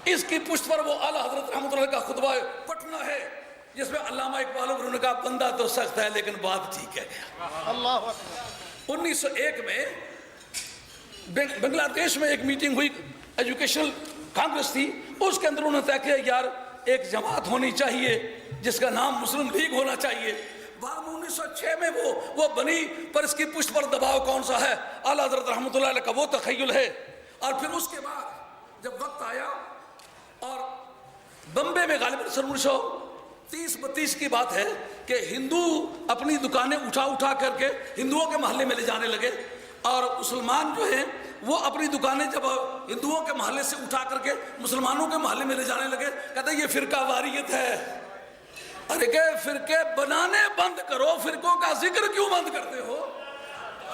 اس کی پشت پر وہ اعلیٰ حضرت رحمۃ اللہ کا خطبہ پٹنہ ہے جس میں علامہ اقبال انہوں نے کہا بندہ تو سخت ہے لیکن بات ٹھیک ہے گیا۔ اللہ اکبر۔ 1901 میں بنگلہ دیش میں ایک میٹنگ ہوئی، ایجوکیشنل کانگریس تھی، اس کے اندر انہوں نے طے کیا یار ایک جماعت ہونی چاہیے جس کا نام مسلم لیگ ہونا چاہیے۔ بعد میں 1906 میں وہ بنی، پر اس کی پشت پر دباؤ کون سا ہے؟ اعلیٰ حضرت رحمۃ اللہ علیہ کا وہ تخیل ہے۔ اور پھر اس کے بعد جب وقت آیا اور بمبے میں غالباً 1930-32 کی بات ہے کہ ہندو اپنی دکانیں اٹھا کر کے ہندوؤں کے محلے میں لے جانے لگے، اور مسلمان جو ہیں وہ اپنی دکانیں جب ہندوؤں کے محلے سے اٹھا کر کے مسلمانوں کے محلے میں لے جانے لگے، کہتے ہیں یہ فرقہ واریت ہے۔ ارے کہ فرقے بنانے بند کرو، فرقوں کا ذکر کیوں بند کرتے ہو؟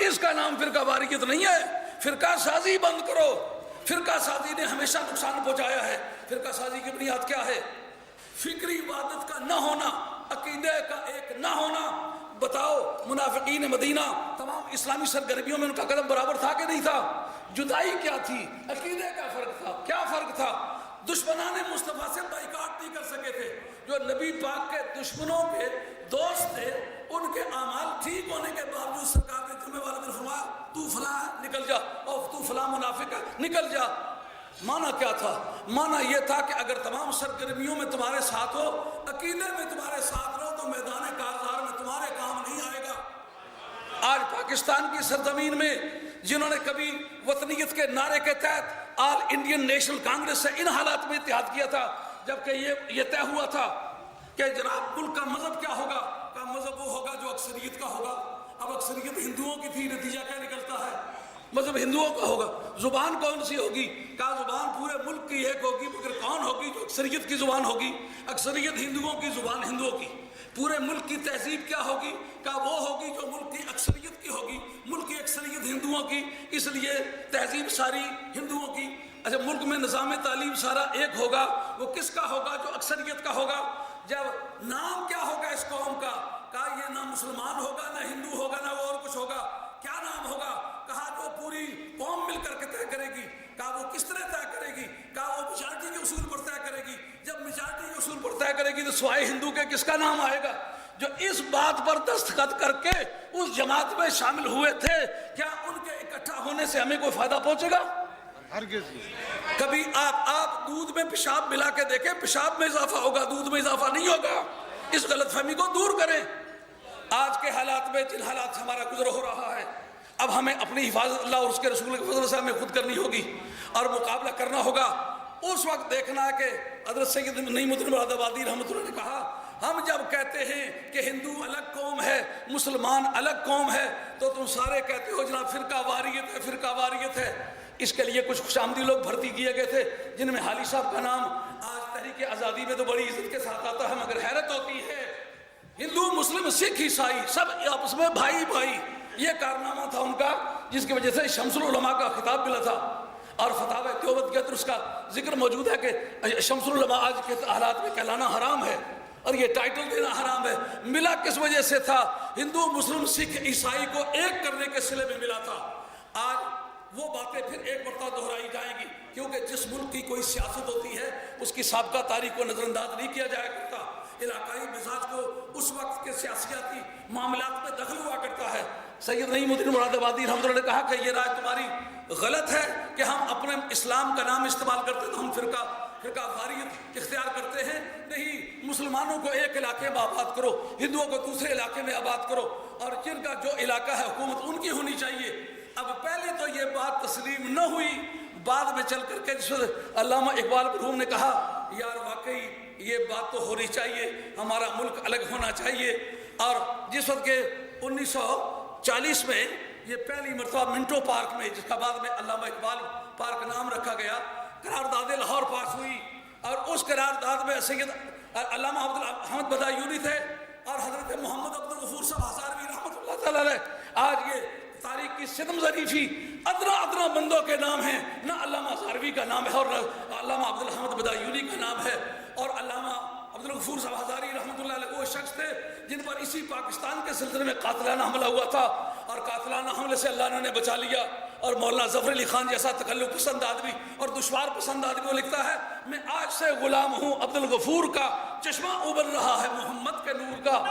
اس کا نام فرقہ واریت نہیں ہے، فرقہ سازی بند کرو۔ فرقہ سازی نے ہمیشہ نقصان پہنچایا ہے۔ فرقہ سازی کی بنیاد کیا ہے؟ فکری وحدت کا نہ ہونا، عقیدے کا ایک نہ ہونا۔ بتاؤ منافقین مدینہ تمام اسلامی سرگرمیوں میں ان کا قدم برابر تھا کہ نہیں تھا؟ جدائی کیا تھی؟ عقیدے کا فرق تھا۔ کیا فرق تھا؟ دشمنان مصطفیٰ سے بائیکاٹ نہیں کر سکے تھے۔ جو نبی پاک کے دشمنوں کے دوست تھے، ان کے اعمال ٹھیک ہونے کے باوجود سرکار نے جمعے والے دن فرمایا تو فلاں نکل جا، اور تو فلاں منافق ہے نکل جا۔ معنی کیا تھا؟ معنی یہ تھا کہ اگر تمام سرگرمیوں میں تمہارے ساتھ ہو، عقیدے میں تمہارے ساتھ رہو، تو میدان کارزار میں تمہارے کام نہیں آئے گا۔ آج پاکستان کی سرزمین میں جنہوں نے کبھی وطنیت کے نعرے کے تحت آل انڈین نیشنل کانگریس سے ان حالات میں اتحاد کیا تھا، جبکہ یہ طے ہوا تھا کہ جناب ملک کا مذہب کیا ہوگا؟ کا مذہب وہ ہوگا جو اکثریت کا ہوگا۔ اب اکثریت ہندوؤں کی تھی، نتیجہ کیا نکلتا ہے؟ مذہب ہندوؤں کا ہوگا۔ زبان کون سی ہوگی؟ کہا زبان پورے ملک کی ایک ہوگی، مگر کون ہوگی؟ جو اکثریت کی زبان ہوگی۔ اکثریت ہندوؤں کی زبان ہندوؤں کی۔ پورے ملک کی تہذیب کیا ہوگی؟ کہا وہ ہوگی جو ملک کی اکثریت کی ہوگی، ملک کی اکثریت ہندوؤں کی، اس لیے تہذیب ساری ہندوؤں کی۔ اچھا ملک میں نظام تعلیم سارا ایک ہوگا، وہ کس کا ہوگا؟ جو اکثریت کا ہوگا۔ جب نام کیا ہوگا اس قوم کا؟ کہا یہ نہ مسلمان ہوگا، نہ ہندو ہوگا، نہ اور کچھ ہوگا۔ کیا نام ہوگا؟ کہا جو پوری قوم مل کر کے طے کرے گی۔ کہا وہ کس طرح طے کرے گی؟ کہا وہ میجارٹی کے اصول پر طے کرے گی۔ جب میجارٹی کے اصول پر طے کرے گی تو سوائے ہندو کے کس کا نام آئے گا؟ جو اس بات پر دستخط کر کے اس جماعت میں شامل ہوئے تھے، کیا ان کے اکٹھا ہونے سے ہمیں کوئی فائدہ پہنچے گا؟ ہرگز۔ کبھی آپ دودھ میں پیشاب ملا کے دیکھیں، پیشاب میں اضافہ ہوگا، دودھ میں اضافہ نہیں ہوگا۔ اس غلط فہمی کو دور کریں۔ آج کے حالات میں جن حالات سے ہمارا گزر ہو رہا ہے، اب ہمیں اپنی حفاظت اللہ اور اس کے رسول کے فضل سے ہمیں خود کرنی ہوگی اور مقابلہ کرنا ہوگا۔ اس وقت دیکھنا ہے کہ حضرت سید نعیم الدین مراد آبادی رحمۃ اللہ نے کہا ہم جب کہتے ہیں کہ ہندو الگ قوم ہے، مسلمان الگ قوم ہے، تو تم سارے کہتے ہو جناب فرقہ واریت ہے، فرقہ واریت ہے۔ اس کے لیے کچھ خوش آمدی لوگ بھرتی کیے گئے تھے، جن میں حالی صاحب کا نام آج تحریک آزادی میں تو بڑی عزت کے ساتھ آتا ہے، مگر حیرت ہوتی ہے ہندو مسلم سکھ عیسائی سب آپس میں بھائی بھائی۔ یہ کارنامہ تھا ان کا جس کی وجہ سے شمس العلماء کا خطاب ملا تھا، اور فتاوی دیوبند کے اندر اس کا ذکر موجود ہے کہ شمس العلماء آج کے حالات میں کہلانا حرام ہے اور یہ ٹائٹل دینا حرام ہے۔ ملا کس وجہ سے تھا؟ ہندو مسلم سکھ عیسائی کو ایک کرنے کے صلے میں ملا تھا۔ آج وہ باتیں پھر ایک مرتبہ دہرائی جائیں گی، کیونکہ جس ملک کی کوئی سیاست ہوتی ہے اس کی سابقہ تاریخ کو نظر انداز نہیں کیا جایا کرتا۔ علاقائی مزاج کو اس وقت کے سیاسیاتی معاملات میں دخل ہوا کرتا ہے۔ سید نعیم الدین مراد آبادی رحمۃ اللہ نے کہا کہ یہ رائے تمہاری غلط ہے کہ ہم اپنے اسلام کا نام استعمال کرتے تو ہم فرقہ واریت اختیار کرتے ہیں۔ نہیں، مسلمانوں کو ایک علاقے میں آباد کرو، ہندوؤں کو دوسرے علاقے میں آباد کرو، اور جن کا جو علاقہ ہے حکومت ان کی ہونی چاہیے۔ اب پہلے تو یہ بات تسلیم نہ ہوئی، بعد میں چل کر کے جس وقت علامہ اقبال مرحوم نے کہا یار واقعی یہ بات تو ہونی چاہیے، ہمارا ملک الگ ہونا چاہیے، اور جس وقت کے 1940 میں یہ پہلی مرتبہ منٹو پارک میں، جس کا بعد میں علامہ اقبال پارک نام رکھا گیا، قرارداد لاہور پاس ہوئی، اور اس قرارداد میں سید علامہ عبدالحمد بدایونی تھے اور حضرت محمد عبدالغفور صاحب ہزاروی رحمۃ اللہ تعالی علیہ۔ آج یہ تاریخ کی ستم ظریفی ادنا بندوں کے نام ہیں، نہ علامہ ہزاروی کا نام ہے اور نہ علامہ عبدالحمد بدایونی کا نام ہے، اور علامہ عبدالغفور صاحب ہزاری رحمۃ اللہ علیہ وہ شخص تھے جن پر اسی پاکستان کے سلسلے میں قاتلانہ حملہ ہوا تھا، اور قاتلانہ حملے سے اللہ نے انہیں بچا لیا. اور مولانا ظفر علی خان جیسا تکلف پسند آدمی اور دشوار پسند آدمی وہ لکھتا ہے میں آج سے غلام ہوں عبد الغفور کا, چشمہ ابل رہا ہے محمد کے نور کا.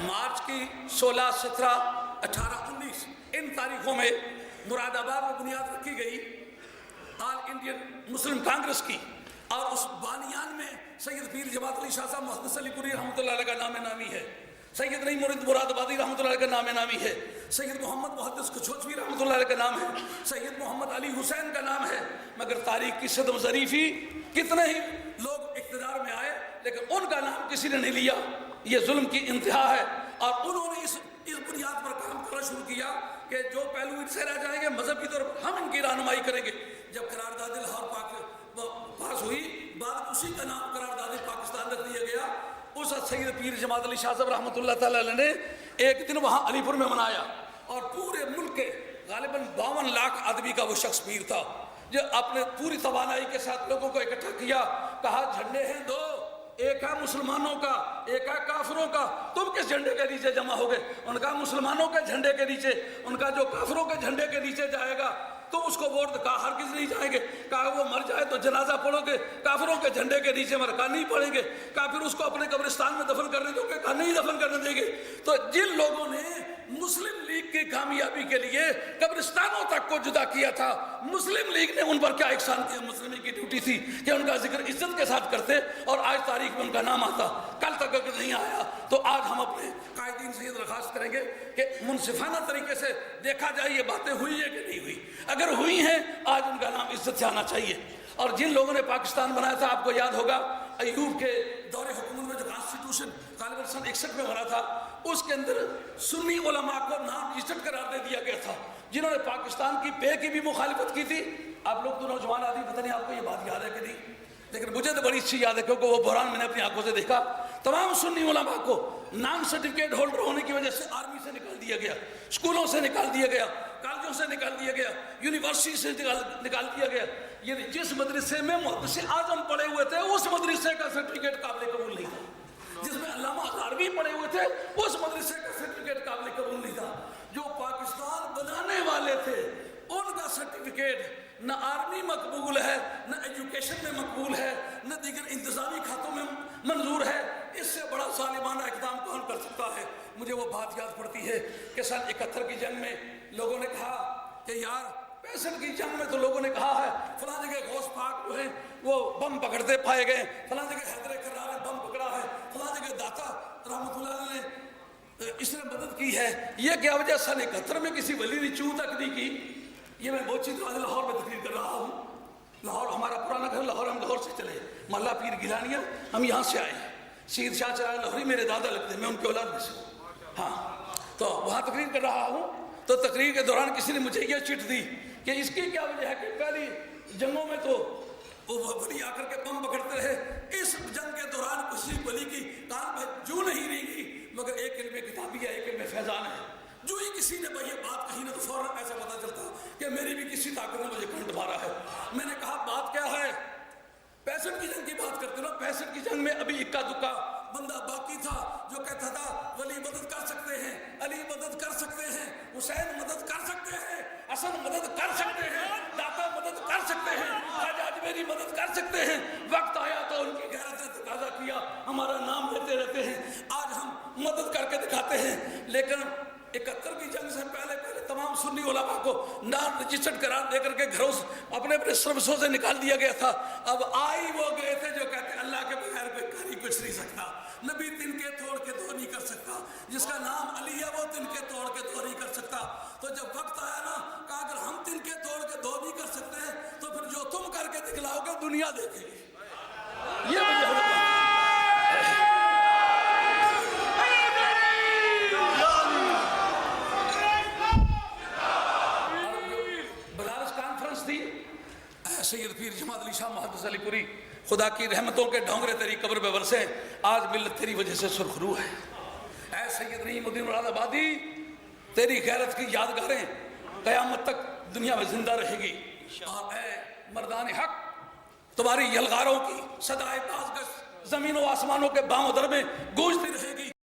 مارچ کی 16, 17, 18, 19 ان تاریخوں میں مراد آباد میں بنیاد رکھی گئی آل انڈین مسلم کانگریس کی, اور اس بانیان میں سید پیر جماعت علی شاہ صاحب محدث علی پوری رحمۃ اللہ علیہ کا نام نامی ہے, سید نعیم مراد آبادی رحمۃ اللہ علیہ کا نام نامی ہے, سید محمد محدث کچھوچوی رحمۃ اللہ علیہ کا نام ہے, سید محمد علی حسین کا نام ہے. مگر تاریخ کی صدم ظریفی کتنے ہی لوگ اقتدار میں آئے لیکن ان کا نام کسی نے نہیں لیا. یہ ظلم کی انتہا ہے. اور انہوں نے اس بنیاد پر کام کرنا شروع کیا کہ جو پہلو ان سے رہ جائیں گے مذہب کی طرف ہم ان کی رہنمائی کریں گے. جب قرارداد لاہور پاس ہوئی بعد اسی کا نام قرارداد پاکستان رکھ دیا گیا. اس سید پیر جماعت علی شاہ صاحب رحمۃ اللہ تعالی علیہ نے ایک دن وہاں علی پور میں منایا اور پورے ملک کے غالباً 52 لاکھ آدمی کا وہ شخص پیر تھا جو اپنے پوری توانائی کے ساتھ لوگوں کو اکٹھا کیا. کہا جھنڈے ہیں دو, ایک ہے مسلمانوں کا ایک ہے کافروں کا, تم کس جھنڈے کے نیچے جمع ہو گئے؟ ان کا مسلمانوں کے جھنڈے کے نیچے. ان کا جو کافروں کے جھنڈے کے نیچے جائے گا تو اس کو ووٹ کہا ہرگز نہیں جائیں گے. کہا وہ مر جائے تو جنازہ پڑھو گے, کافروں کے جھنڈے کے نیچے مرکا نہیں پڑیں گے. کہا پھر اس کو اپنے قبرستان میں دفن کرنے دو گے؟ کہا نہیں دفن کرنے دیں گے. تو جن لوگوں نے مسلم لیگ کی کامیابی کے لیے قبرستانوں تک کو جدا کیا تھا, مسلم لیگ نے ان پر کیا احسان کیا؟ مسلم لیگ کی ڈیوٹی تھی کہ ان کا ذکر عزت کے ساتھ کرتے اور آج تاریخ میں ان کا نام آتا. کل تک اگر نہیں آیا تو آج ہم اپنے قائدین سے یہ درخواست کریں گے کہ منصفانہ طریقے سے دیکھا جائے یہ باتیں ہوئی ہے کہ نہیں ہوئی. اگر ہوئی ہیں آج ان کا نام عزت سے آنا چاہیے. اور جن لوگوں نے پاکستان بنایا تھا, آپ کو یاد ہوگا ایوب کے دور حکومت میں جو کانسٹیٹیوشن غالباً سن 61 میں بنا تھا, اس کے اندر سنی علماء کو نام لسٹڈ قرار دے دیا گیا تھا جنہوں نے پاکستان کی پے کی بھی مخالفت کی تھی. آپ لوگ تو نوجوان آدمی, پتہ نہیں آپ کو یہ بات یاد ہے کہ نہیں, لیکن مجھے تو بڑی اچھی یاد ہے کیونکہ وہ بحران میں نے اپنی آنکھوں سے دیکھا. تمام سنی علماء کو نان سرٹیفکیٹ ہولڈر ہونے کی وجہ سے آرمی سے نکال دیا گیا, اسکولوں سے نکال دیا گیا, کالجوں سے نکال دیا گیا, یونیورسٹی سے نکال دیا گیا. یہ جس مدرسے میں محدث اعظم پڑے ہوئے تھے اس مدرسے کا سرٹیفکیٹ قابل قبول نہیں تھا. جس میں علامہ غاربی پڑے ہوئے تھے اس مدرسے کا سرٹیفکیٹ قابل قبول نہیں تھا. جو پاکستان بنانے والے تھے ان کا سرٹیفکیٹ نہ آرمی مقبول ہے, نہ ایجوکیشن میں مقبول ہے, نہ دیگر انتظامی کھاتوں میں منظور ہے. اس سے بڑا ظالمانہ اقدام کون کر سکتا ہے؟ مجھے وہ بات یاد پڑتی ہے کہ سن 71 کی جنگ میں لوگوں نے کہا کہ یار 65 کی جنگ میں تو لوگوں نے کہا ہے فلاں جگہ غوث پاک جو ہے وہ بم پکڑتے پائے گئے, فلاں جگہ حیدر کرار نے بم پکڑا ہے, فلاں جگہ داتا رحمۃ اللہ نے اس نے مدد کی ہے. یہ کیا وجہ سن 71 میں کسی ولی نے چوں تک نہیں کی؟ یہ میں بہت چیز آج لاہور میں تقریر کر رہا ہوں. لاہور ہمارا پرانا گھر لاہور, ہم لاہور سے چلے, محلہ پیر گیلانیہ, ہم یہاں سے آئے. شہید شاہ چراغ لاہوری میرے دادا لگتے ہیں, میں ان کے اولاد میں سے ہوں. ہاں, تو وہاں تقریر کر رہا ہوں تو تقریر کے دوران کسی نے مجھے یہ چٹ دی کہ اس کی کیا وجہ ہے کہ پہلی جنگوں میں تو وہ ولی آ کر کے بم پکڑتے رہے, اس جنگ کے دوران کسی ولی کی کان میں جو نہیں رہی مگر ایک علم کتابی ہے, ایک علم فیضان ہے. جو ہی کسی نے یہ بات کہی نا تو فوراً ایسا پتا چلتا کہ میری بھی کسی طاقت نے مجھے کرنٹ مارا ہے. میں نے کہا بات کیا ہے؟ 65 کی جنگ کی بات کرتے ہو. 65 کی جنگ میں ابھی اکا دکا بندہ باقی تھا جو کہتا تھا ولی مدد کر سکتے ہیں, علی مدد کر سکتے ہیں, حسین مدد کر سکتے ہیں, حسن مدد کر سکتے ہیں, داتا مدد کر سکتے ہیں, خواجہ اجمیری مدد کر سکتے ہیں. وقت آیا تو ان کی غیرت نے تقاضا کیا, ہمارا نام لیتے رہتے ہیں, آج ہم مدد کر کے دکھاتے ہیں. لیکن 71 کی جنگ سے پہلے تمام سنی علماء کو نان رجسٹرڈ قرار دے کر کے گھروں سے اپنے سروسوں سے نکال دیا گیا تھا. اب آئی وہ گئے تھے جو کہتے ہیں اللہ کے بغیر کوئی کاری کچھ نہیں سکتا, نبی تن کے توڑ کے دو نہیں کر سکتا, جس کا نام علی ہے وہ تن کے توڑ کے دو نہیں کر سکتا. تو جب وقت آیا نا کہ اگر ہم تن کے توڑ کے دو نہیں کر سکتے ہیں تو پھر جو تم کر کے دکھلاؤ گے دنیا دیکھے گی. یہ وجہ ہے. سید پیر جماعت علی شاہ محدث علی پوری, خدا کی رحمتوں کے ڈھونگرے تیری قبر پہ برسے, آج ملت تیری وجہ سے سرخرو ہے. اے سید نعیم الدین مراد آبادی, تیری غیرت کی یادگاریں قیامت تک دنیا میں زندہ رہے گی. اور اے مردان حق تمہاری یلغاروں کی صدائے تاز گش زمین و آسمانوں کے بام و در میں گونجتی